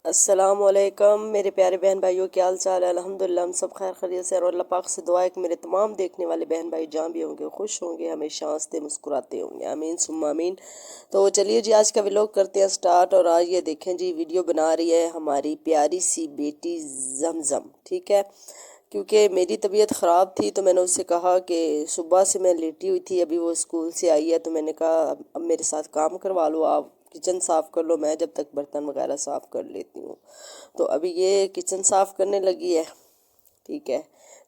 السلام علیکم میرے پیارے بہن بھائیوں، کیا حال چال ہے؟ الحمدللہ ہم سب خیر خیریت سے ہیں، اور اللہ پاک سے دعا ہے کہ میرے تمام دیکھنے والے بہن بھائی جہاں بھی ہوں گے خوش ہوں گے، ہمیشہ ہنستے مسکراتے ہوں گے، آمین ثم آمین۔ تو چلیے جی آج کا ولاگ کرتے ہیں سٹارٹ، اور آج یہ دیکھیں جی ویڈیو بنا رہی ہے ہماری پیاری سی بیٹی زمزم، ٹھیک ہے؟ کیونکہ میری طبیعت خراب تھی تو میں نے اس سے کہا کہ صبح سے میں لیٹی ہوئی تھی، ابھی وہ اسکول سے آئی ہے تو میں نے کہا اب میرے ساتھ کام کروا لو، آپ کچن صاف کر لو، میں جب تک برتن وغیرہ صاف کر لیتی ہوں۔ تو ابھی یہ کچن صاف کرنے لگی ہے، ٹھیک ہے؟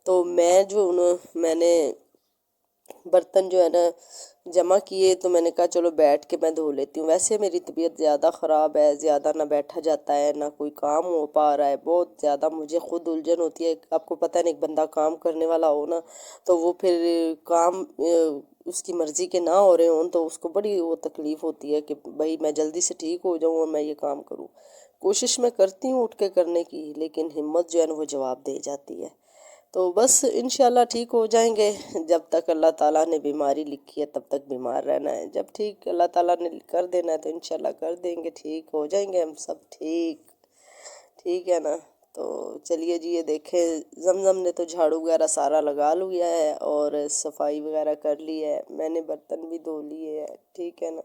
تو میں نے برتن جو ہے نا جمع کیے، تو میں نے کہا چلو بیٹھ کے میں دھو لیتی ہوں۔ ویسے میری طبیعت زیادہ خراب ہے، زیادہ نہ بیٹھا جاتا ہے نہ کوئی کام ہو پا رہا ہے، بہت زیادہ مجھے خود الجھن ہوتی ہے۔ آپ کو پتہ نہیں، ایک بندہ کام کرنے والا ہو نا تو وہ پھر کام اس کی مرضی کے نہ ہو رہے ہوں تو اس کو بڑی وہ تکلیف ہوتی ہے کہ بھائی میں جلدی سے ٹھیک ہو جاؤں اور میں یہ کام کروں۔ کوشش میں کرتی ہوں اٹھ کے کرنے کی، لیکن ہمت جو ہے نا وہ جواب دے جاتی ہے۔ تو بس انشاءاللہ ٹھیک ہو جائیں گے، جب تک اللہ تعالیٰ نے بیماری لکھی ہے تب تک بیمار رہنا ہے، جب ٹھیک اللہ تعالیٰ نے کر دینا ہے تو انشاءاللہ کر دیں گے، ٹھیک ہو جائیں گے ہم سب، ٹھیک ہے نا؟ تو چلیے جی، یہ دیکھیں زمزم نے تو جھاڑو وغیرہ سارا لگا لیا ہے اور صفائی وغیرہ کر لی ہے، میں نے برتن بھی دھو لیے ہیں، ٹھیک ہے نا؟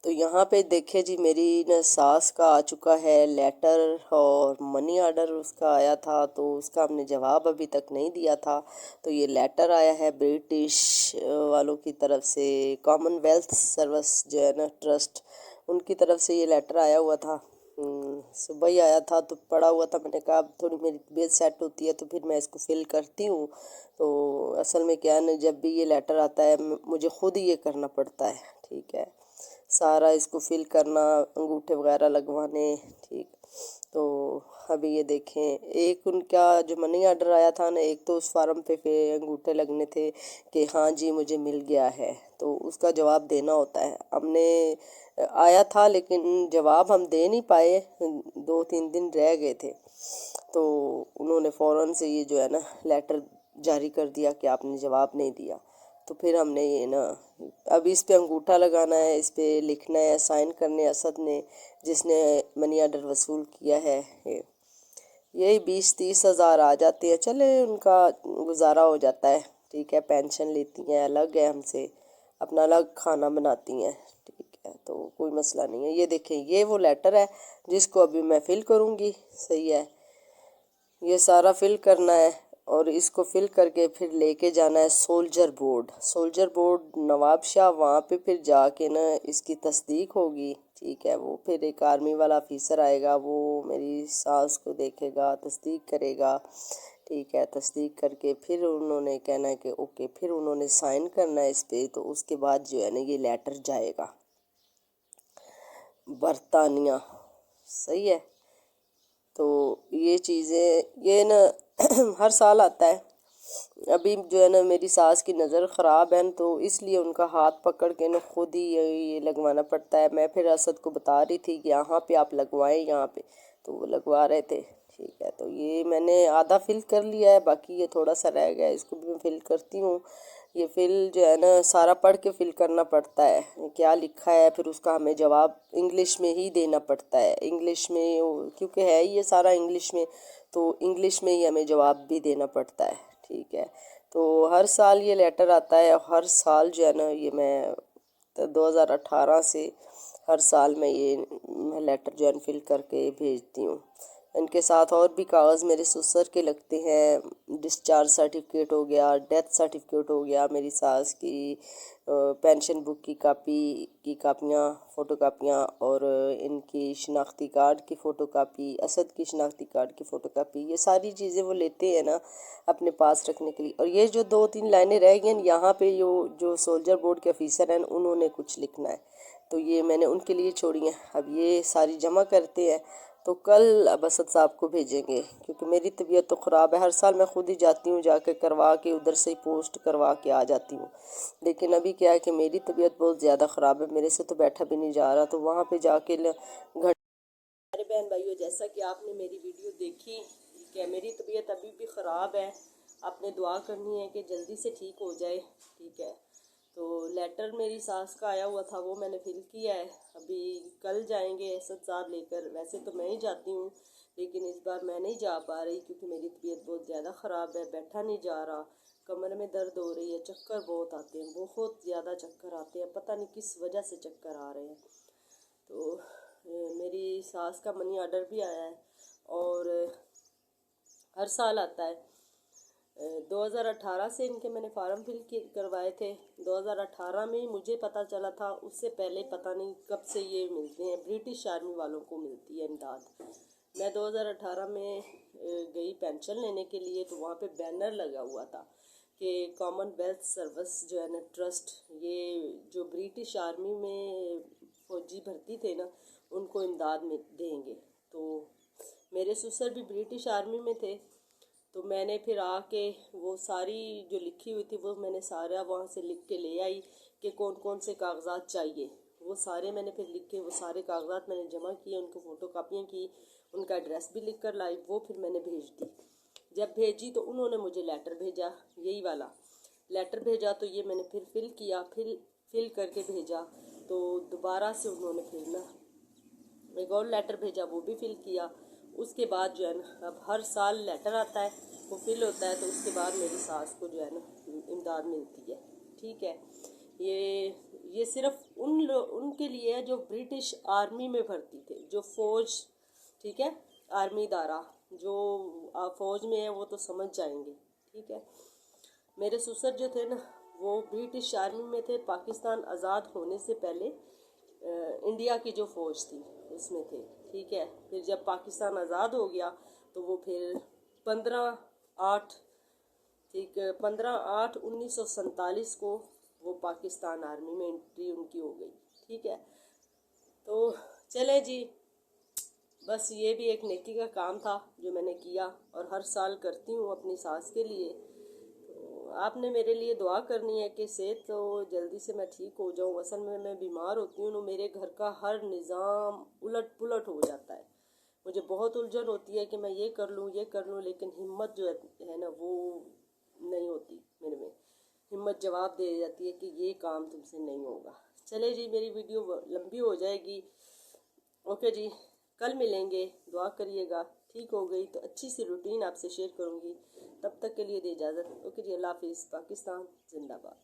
تو یہاں پہ دیکھیں جی میری نا ساس کا آ چکا ہے لیٹر، اور منی آرڈر اس کا آیا تھا تو اس کا ہم نے جواب ابھی تک نہیں دیا تھا۔ تو یہ لیٹر آیا ہے برٹش والوں کی طرف سے، کامن ویلتھ سروس جو ہے نا ٹرسٹ، ان کی طرف سے یہ لیٹر آیا ہوا تھا۔ صبح ہی آیا تھا تو پڑا ہوا تھا، میں نے کہا اب تھوڑی میری طبیعت سیٹ ہوتی ہے تو پھر میں اس کو فل کرتی ہوں۔ تو اصل میں کیا ہے نا، جب بھی یہ لیٹر آتا ہے مجھے خود ہی یہ کرنا پڑتا ہے، ٹھیک ہے؟ سارا اس کو فل کرنا، انگوٹھے وغیرہ لگوانے، ٹھیک؟ تو ابھی یہ دیکھیں ایک ان کا جو منی آرڈر آیا تھا نا، ایک تو اس فارم پہ انگوٹھے لگنے تھے کہ ہاں جی مجھے مل گیا ہے، تو اس کا جواب دینا ہوتا ہے۔ ہم نے آیا تھا لیکن جواب ہم دے نہیں پائے، 2-3 دن رہ گئے تھے، تو انہوں نے فوراً سے یہ جو ہے نا لیٹر جاری کر دیا کہ آپ نے جواب نہیں دیا۔ تو پھر ہم نے یہ نا اب اس پہ انگوٹھا لگانا ہے، اس پہ لکھنا ہے، سائن کرنے اسد نے، جس نے منی آرڈر وصول کیا ہے۔ یہی 20-30 ہزار آ جاتے ہیں، چلے ان کا گزارا ہو جاتا ہے، ٹھیک ہے؟ پینشن لیتی ہیں، الگ ہے ہم سے، اپنا الگ کھانا بناتی ہیں، ٹھیک ہے؟ تو کوئی مسئلہ نہیں ہے۔ یہ دیکھیں یہ وہ لیٹر ہے جس کو ابھی میں فل کروں گی، صحیح ہے؟ یہ سارا فل کرنا ہے اور اس کو فل کر کے پھر لے کے جانا ہے سولجر بورڈ نواب شاہ، وہاں پہ پھر جا کے نا اس کی تصدیق ہوگی، ٹھیک ہے؟ وہ پھر ایک آرمی والا آفیسر آئے گا، وہ میری ساس کو دیکھے گا، تصدیق کرے گا، ٹھیک ہے؟ تصدیق کر کے پھر انہوں نے کہنا ہے کہ اوکے، پھر انہوں نے سائن کرنا ہے اس پہ، تو اس کے بعد جو ہے نا یہ لیٹر جائے گا برطانیہ، صحیح ہے؟ تو یہ چیزیں یہ نا ہر سال آتا ہے۔ ابھی جو ہے نا میری ساس کی نظر خراب ہے نا، تو اس لیے ان کا ہاتھ پکڑ کے نا خود ہی یہ لگوانا پڑتا ہے۔ میں پھر اسد کو بتا رہی تھی کہ یہاں پہ آپ لگوائیں، یہاں پہ، تو وہ لگوا رہے تھے، ٹھیک ہے؟ تو یہ میں نے آدھا فل کر لیا ہے، باقی یہ تھوڑا سا رہ گیا ہے، اس کو بھی میں فل کرتی ہوں۔ یہ فل جو ہے نا سارا پڑھ کے فل کرنا پڑتا ہے، کیا لکھا ہے، پھر اس کا ہمیں جواب انگلش میں ہی دینا پڑتا ہے، انگلش میں، کیونکہ ہے یہ سارا انگلش میں، تو انگلش میں ہی ہمیں جواب بھی دینا پڑتا ہے، ٹھیک ہے؟ تو ہر سال یہ لیٹر آتا ہے، اور ہر سال جو ہے نا یہ میں 2018 سے ہر سال میں یہ لیٹر جو ہے فل کر کے بھیجتی ہوں۔ ان کے ساتھ اور بھی کاغذ میرے سسر کے لگتے ہیں، ڈسچارج سرٹیفکیٹ ہو گیا، ڈیتھ سرٹیفکیٹ ہو گیا، میری ساس کی پینشن بک کی کاپیاں، فوٹو کاپیاں، اور ان کی شناختی کارڈ کی فوٹو کاپی، اسد کی شناختی کارڈ کی فوٹو کاپی، یہ ساری چیزیں وہ لیتے ہیں نا اپنے پاس رکھنے کے لیے۔ اور یہ جو 2-3 لائنیں رہ گئی ہیں یہاں پہ، جو سولجر بورڈ کے آفیسر ہیں انہوں نے کچھ لکھنا ہے، تو یہ میں نے ان کے لیے چھوڑی ہیں۔ اب یہ ساری جمع کرتے ہیں تو کل اب اسد صاحب کو بھیجیں گے، کیونکہ میری طبیعت تو خراب ہے، ہر سال میں خود ہی جاتی ہوں، جا کے کروا کے ادھر سے ہی پوسٹ کروا کے آ جاتی ہوں، لیکن ابھی کیا ہے کہ میری طبیعت بہت زیادہ خراب ہے، میرے سے تو بیٹھا بھی نہیں جا رہا، تو وہاں پہ جا کے میرے بہن بھائیو، جیسا کہ آپ نے میری ویڈیو دیکھی کہ میری طبیعت ابھی بھی خراب ہے، آپ نے دعا کرنی ہے کہ جلدی سے ٹھیک ہو جائے، ٹھیک ہے؟ تو لیٹر میری ساس کا آیا ہوا تھا وہ میں نے فل کیا ہے، ابھی کل جائیں گے اسد صاحب لے کر، ویسے تو میں ہی جاتی ہوں لیکن اس بار میں نہیں جا پا رہی کیونکہ میری طبیعت بہت زیادہ خراب ہے، بیٹھا نہیں جا رہا، کمر میں درد ہو رہی ہے، چکر بہت آتے ہیں، بہت زیادہ چکر آتے ہیں، پتہ نہیں کس وجہ سے چکر آ رہے ہیں۔ تو میری ساس کا منی آرڈر بھی آیا ہے اور ہر سال آتا ہے۔ 2018 سے ان کے میں نے فارم فل کروائے تھے، 2018 میں ہی مجھے پتہ چلا تھا، اس سے پہلے پتہ نہیں کب سے یہ ملتے ہیں، برٹش آرمی والوں کو ملتی ہے امداد۔ میں 2018 میں گئی پینشن لینے کے لیے تو وہاں پہ بینر لگا ہوا تھا کہ کامن ویلتھ سروس جو ہے نا ٹرسٹ، یہ جو برٹش آرمی میں فوجی بھرتی تھے نا ان کو امداد میں دیں گے۔ تو میرے سسر بھی برٹش آرمی میں تھے، تو میں نے پھر آ کے وہ ساری جو لکھی ہوئی تھی وہ میں نے سارا وہاں سے لکھ کے لے آئی کہ کون کون سے کاغذات چاہیے، وہ سارے میں نے پھر لکھ کے وہ سارے کاغذات میں نے جمع کیے، ان کو فوٹو کاپیاں کی، ان کا ایڈریس بھی لکھ کر لائی، وہ پھر میں نے بھیج دی۔ جب بھیجی تو انہوں نے مجھے لیٹر بھیجا، یہی والا لیٹر بھیجا، تو یہ میں نے پھر فل کیا، فل کر کے بھیجا، تو دوبارہ سے انہوں نے پھر نا ایک اور لیٹر بھیجا، وہ بھی فل کیا۔ اس کے بعد جو ہے نا اب ہر سال لیٹر آتا ہے، وہ فل ہوتا ہے، تو اس کے بعد میری ساس کو جو ہے نا امداد ملتی ہے، ٹھیک ہے۔ یہ صرف ان کے لیے ہے جو برٹش آرمی میں بھرتی تھے، جو فوج، ٹھیک ہے، آرمی ادارہ جو فوج میں ہے وہ تو سمجھ جائیں گے، ٹھیک ہے۔ میرے سسر جو تھے نا وہ برٹش آرمی میں تھے، پاکستان آزاد ہونے سے پہلے انڈیا کی جو فوج تھی اس میں تھے، ٹھیک ہے۔ پھر جب پاکستان آزاد ہو گیا تو وہ پھر 15/8/1947 کو وہ پاکستان آرمی میں انٹری ان کی ہو گئی، ٹھیک ہے۔ تو چلے جی، بس یہ بھی ایک نیکی کا کام تھا جو میں نے کیا اور ہر سال کرتی ہوں اپنی ساس کے لیے۔ آپ نے میرے لیے دعا کرنی ہے کہ صحت تو جلدی سے میں ٹھیک ہو جاؤں، اصل میں بیمار ہوتی ہوں، میرے گھر کا ہر نظام الٹ پلٹ ہو جاتا ہے، مجھے بہت الجھن ہوتی ہے کہ میں یہ کر لوں لیکن ہمت جو ہے نا وہ نہیں ہوتی، میرے میں ہمت جواب دے جاتی ہے کہ یہ کام تم سے نہیں ہوگا۔ چلے جی، میری ویڈیو لمبی ہو جائے گی، اوکے جی، کل ملیں گے، دعا کریے گا، ٹھیک ہو گئی تو اچھی سی روٹین آپ سے شیئر کروں گی، تب تک کے لیے دے اجازت، اوکے جی، اللہ حافظ، پاکستان زندہ باد۔